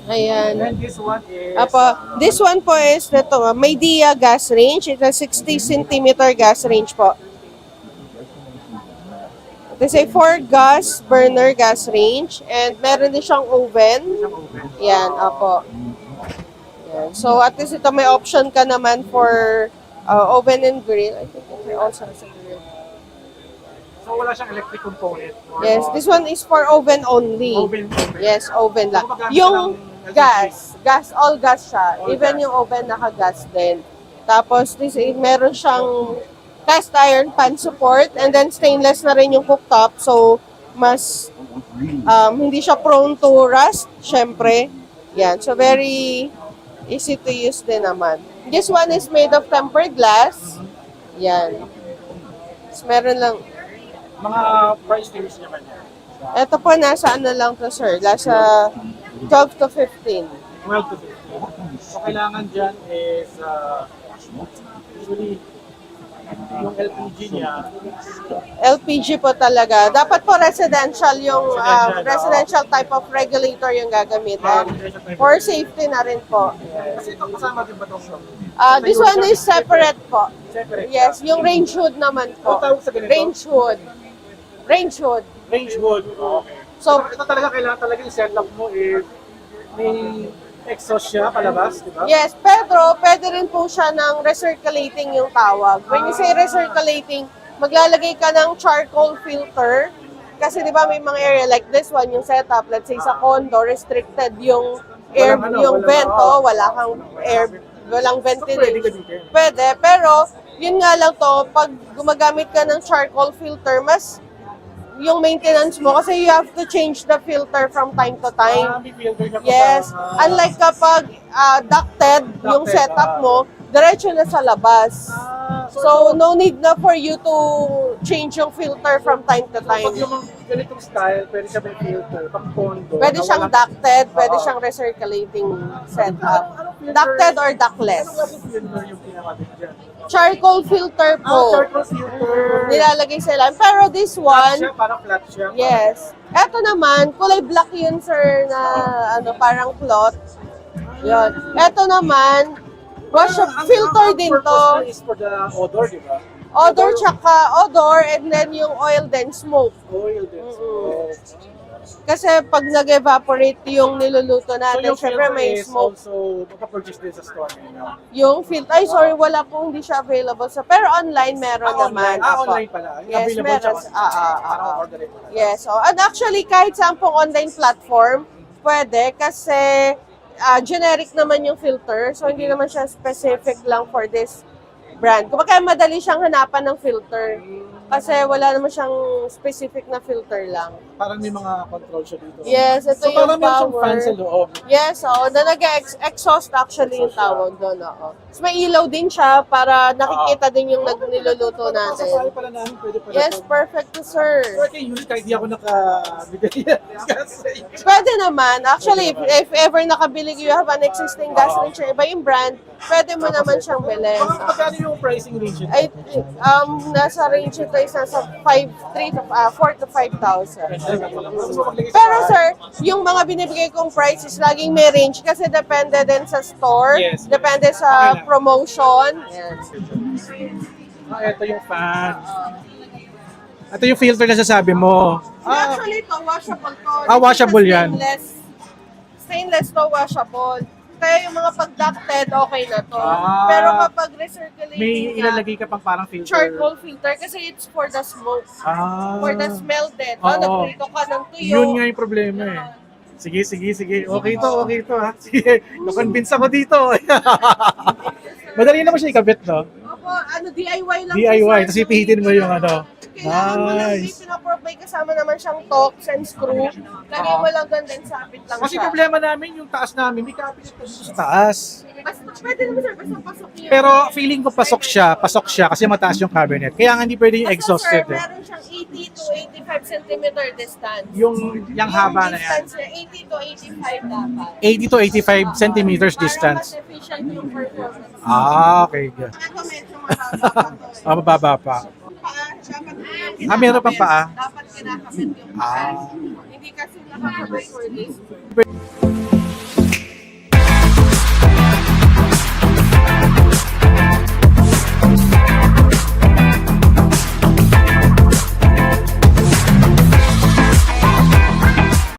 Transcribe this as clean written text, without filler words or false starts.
Ayan. And this one is... Apo, this one po is ito, may Dia gas range. It's a 60 centimeter gas range po. This is a 4 gas burner gas range. And meron din siyang oven. Yan, apo. Yan. So at least ito may option ka naman for oven and grill. I think it also has a grill. So wala siyang electric component? Yes, this one is for oven only. Oven. Yes, oven lang. So, gumagamit Yung ka ng gas, all gas siya. All Even gas. yung oven naka-gas din. Tapos meron siyang cast iron pan support and then stainless na rin yung cooktop. So mas hindi siya prone to rust, syempre. Yan, so very easy to use din naman. This one is made of tempered glass. Yan. Tapos meron lang, Mga price range naman yan. ito po nasa ano lang to sir, nasa 12 to 15. 12 to 15. So kailangan dyan is usually yung LPG niya. LPG po talaga. Dapat po residential yung Residential, residential type of regulator yung gagamitin. For safety na rin po. Kasi ito kasama din ba itong shop? This one is separate po. Separate. Yes, yung range hood naman po. Ano tawag sa ganito? Range hood. Range hood. Range hood. Okay. So, Ito talaga kailangan talaga yung setup mo is may exhaust siya palabas, di ba? yes, pero pwede rin po siya ng recirculating yung tawag. When you say recirculating, maglalagay ka ng charcoal filter. Kasi di ba may mga area like this one, yung setup, let's say sa condo, restricted yung air, yung vent, wala kang air, walang ventilation. Pwede, pero yun nga lang to, pag gumagamit ka ng charcoal filter, mas yung maintenance mo, kasi you have to change the filter from time to time. May filter ka pa Yes. parang, Unlike kapag ducted yung setup mo, diretso na sa labas. So, no need na for you to change yung filter from time to pag time. yung ganitong style, pwede siya may filter. Pag condo, Pwede na siyang walang- ducted, pwede Oo. siyang recirculating setup. Ducted or ductless. Anong klaseng filter yung pinakabit dyan? Charcoal filter po. Charcoal filter. Nilalagay sa ilalim. Pero this Flat one, siya, parang flat siya. yes. Eto naman, kulay black yun, sir, na ano, parang cloth. Yun. Eto naman, filter din to. Purpose is for the odor, di ba? Odor, and then yung oil then smoke. Oil din. Kasi pag nag-evaporate yung niluluto So natin, yung syempre filter may is smoke. also mapapurchase din sa store ninyo. Yung filter, ay sorry, wala po, hindi siya available sa, pero online meron naman. Online. Apo. Online pala. Yes, Available meron. siya. Parang order it. Yes, so, and actually, kahit saan pong online platform, pwede, kasi generic naman yung filter, so hindi naman siya specific lang for this brand. Kumbaga, madali siyang hanapan ng filter. Kasi wala naman siyang specific na filter lang. Parang may mga control siya dito. Yes, ito So yung parang meron siyang power. fan sa loob. Yes, na nag-exhaust actually yung tawag doon. Tapos may ilaw din siya para nakikita din yung niluluto Sa natin. bahay pala namin, pwede pala. Yes, perfect to sir. So, okay, yun, kahit di ako nakabigay. Kasi, Pwede naman. Actually, if ever nakabili, you have an existing gas range, iba yung brand, pwede mo naman siyang bilhin. magkano yung pricing range ito? Ay, nasa range ito is nasa 4 to 5,000. Pero sir, yung mga binibigay kong price is laging may range kasi depende din sa store, Yes. depende sa promotion. Yan. Ito yung fan. Ito yung filter na sasabi mo. Actually, ito, washable to. Washable Ito yan. Stainless to, washable. Kaya yung mga pag-ducted, okay na to. Ah. Pero kapag recirculating May na, ilalagay ka pang parang filter. charcoal filter kasi it's for the smoke. For the smell din. Oo. Nagprito ka ng tuyo. Yun nga yung problema eh. Sige. Okay to ha. Sige, na-convince ako dito. Madali naman siya ikabit, no? Opo, DIY lang. DIY, po, tapos sir. ipihitin mo yung ano. Kailangan mo lang, may Nice. pinaprovide kasama naman siyang torques and screw. Lagay mo lang doon din, sabit lang Kasi siya. problema namin, yung taas namin, may cabinet pa dito sa taas. Basta, pwede naman sir, basta pasok niya. Pero feeling ko pasok siya kasi mataas yung cabinet. Kaya nga hindi pwede yung Basta, exhausted sir, eh. meron siyang 80 to 85 centimeter distance. Yung haba na yan. Distance niya, 80 to 85 dapat. 80 to 85 centimeters Para distance. mas efficient yung performance. Okay. Good. Ito medyo mababa pa to. Mababa pa. Paa, dapat Meron pang paa? Dapat kinakabit yung paa. Hindi kasi nakakabit for this.